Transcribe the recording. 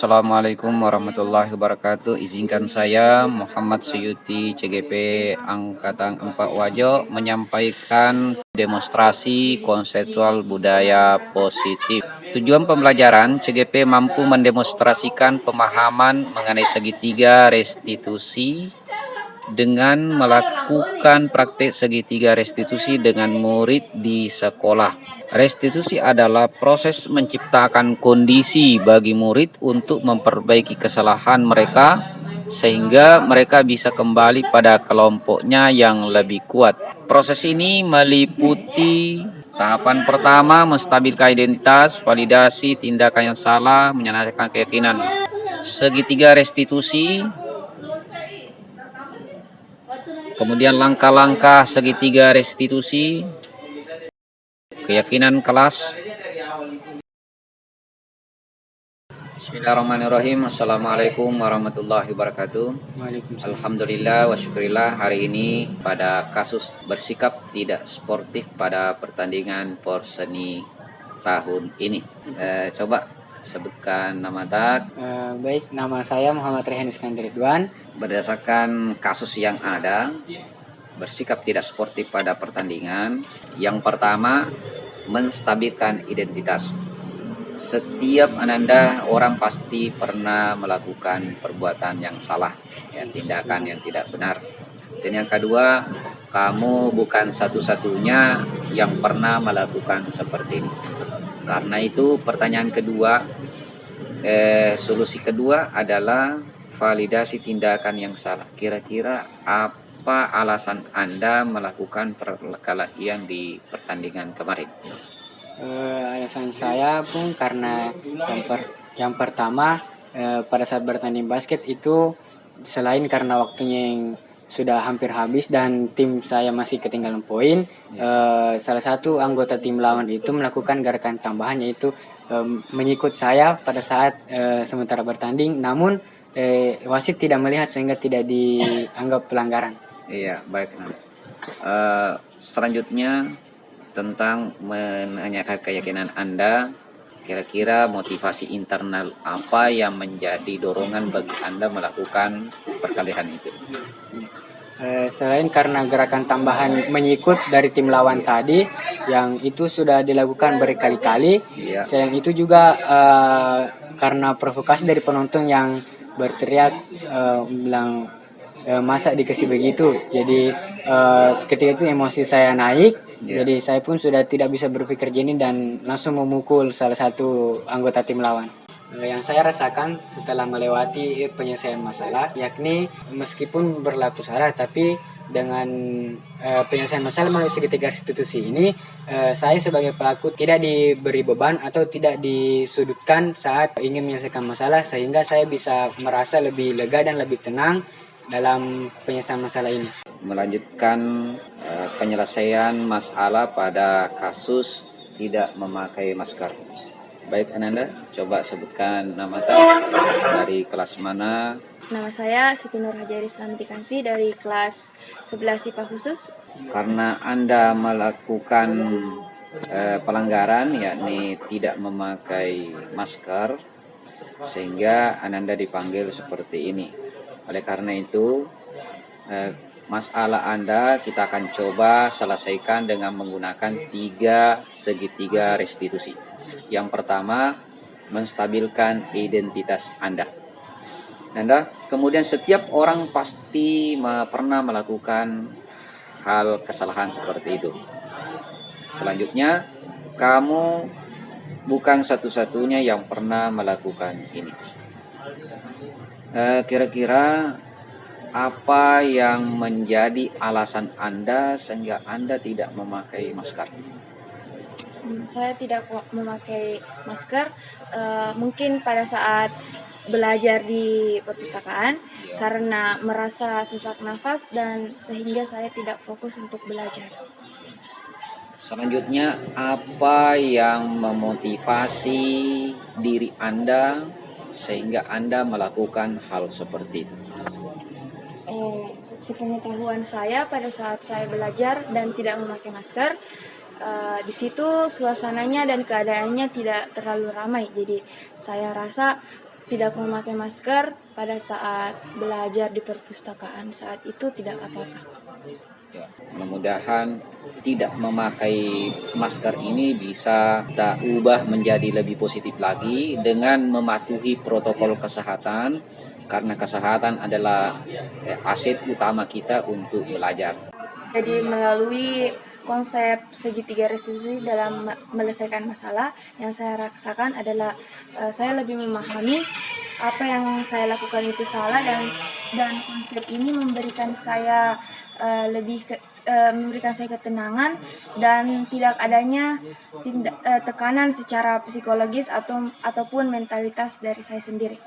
Assalamualaikum warahmatullahi wabarakatuh. Izinkan saya Muhammad Suyuti CGP Angkatan 4 Wajo menyampaikan demonstrasi konseptual budaya positif. Tujuan pembelajaran CGP mampu mendemonstrasikan pemahaman mengenai segitiga restitusi dengan melakukan praktik segitiga restitusi dengan murid di sekolah. Restitusi adalah proses menciptakan kondisi bagi murid untuk memperbaiki kesalahan mereka sehingga mereka bisa kembali pada kelompoknya yang lebih kuat. Proses ini meliputi tahapan pertama, menstabilkan identitas, validasi tindakan yang salah, menyalahkan keyakinan. Segitiga restitusi, kemudian langkah-langkah segitiga restitusi, keyakinan kelas. Bismillahirrahmanirrahim. Assalamualaikum warahmatullahi wabarakatuh. Alhamdulillah wa syukurillah, hari ini pada kasus bersikap tidak sportif pada pertandingan porseni tahun ini. Coba sebutkan nama tak. Baik, nama saya Muhammad Rehan Iskandar Ridwan. Berdasarkan kasus yang ada, bersikap tidak sportif pada pertandingan. Yang pertama, menstabilkan identitas. Setiap Ananda orang pasti pernah melakukan perbuatan yang salah, ya, tindakan yang tidak benar. Dan yang kedua, kamu bukan satu-satunya yang pernah melakukan seperti ini. Karena itu pertanyaan kedua, solusi kedua adalah validasi tindakan yang salah. Kira-kira apa alasan Anda melakukan perkelahian di pertandingan kemarin? Alasan saya pun karena yang pertama pada saat bertanding basket itu, selain karena waktunya yang sudah hampir habis dan tim saya masih ketinggalan poin, salah satu anggota tim lawan itu melakukan gerakan tambahan, yaitu menyikut saya pada saat sementara bertanding, namun wasit tidak melihat sehingga tidak dianggap pelanggaran. Iya, baik. Selanjutnya tentang menanyakan keyakinan Anda, kira-kira motivasi internal apa yang menjadi dorongan bagi Anda melakukan perkelahian itu? Selain karena gerakan tambahan menyikut dari tim lawan tadi, yang itu sudah dilakukan berkali-kali, Iya. selain itu juga karena provokasi dari penonton yang berteriak bilang masa dikasih begitu. Jadi ketika itu emosi saya naik. Jadi saya pun sudah tidak bisa berpikir jernih dan langsung memukul salah satu anggota tim lawan. Yang saya rasakan setelah melewati penyelesaian masalah, yakni meskipun berlaku salah, tapi dengan penyelesaian masalah melalui segitiga restitusi ini, saya sebagai pelaku tidak diberi beban atau tidak disudutkan saat ingin menyelesaikan masalah, sehingga saya bisa merasa lebih lega dan lebih tenang dalam penyelesaian masalah ini. Melanjutkan penyelesaian masalah pada kasus tidak memakai masker. Baik Ananda, coba sebutkan nama dari kelas mana? Nama saya Siti Nur Hajairi Islamikansi dari kelas 11 IPA khusus. Karena Anda melakukan pelanggaran, yakni tidak memakai masker, sehingga Ananda dipanggil seperti ini. Oleh karena itu, masalah Anda kita akan coba selesaikan dengan menggunakan 3 segitiga restitusi. Yang pertama, menstabilkan identitas Anda. Kemudian setiap orang pasti pernah melakukan hal kesalahan seperti itu. Selanjutnya, kamu bukan satu-satunya yang pernah melakukan ini. Kira-kira apa yang menjadi alasan Anda sehingga Anda tidak memakai masker? Saya tidak memakai masker mungkin pada saat belajar di perpustakaan karena merasa sesak nafas dan sehingga saya tidak fokus untuk belajar. Selanjutnya, apa yang memotivasi diri Anda sehingga Anda melakukan hal seperti itu? Sepengetahuan saya pada saat saya belajar dan tidak memakai masker, di situ suasananya dan keadaannya tidak terlalu ramai, jadi saya rasa tidak memakai masker pada saat belajar di perpustakaan, saat itu tidak apa-apa. Ya, mudah-mudahan tidak memakai masker ini bisa kita ubah menjadi lebih positif lagi dengan mematuhi protokol kesehatan, karena kesehatan adalah aset utama kita untuk belajar. Jadi melalui konsep segitiga restitusi dalam menyelesaikan masalah, yang saya rasakan adalah saya lebih memahami apa yang saya lakukan itu salah, dan konsep ini memberikan saya memberikan saya ketenangan dan tidak adanya tekanan secara psikologis ataupun mentalitas dari saya sendiri.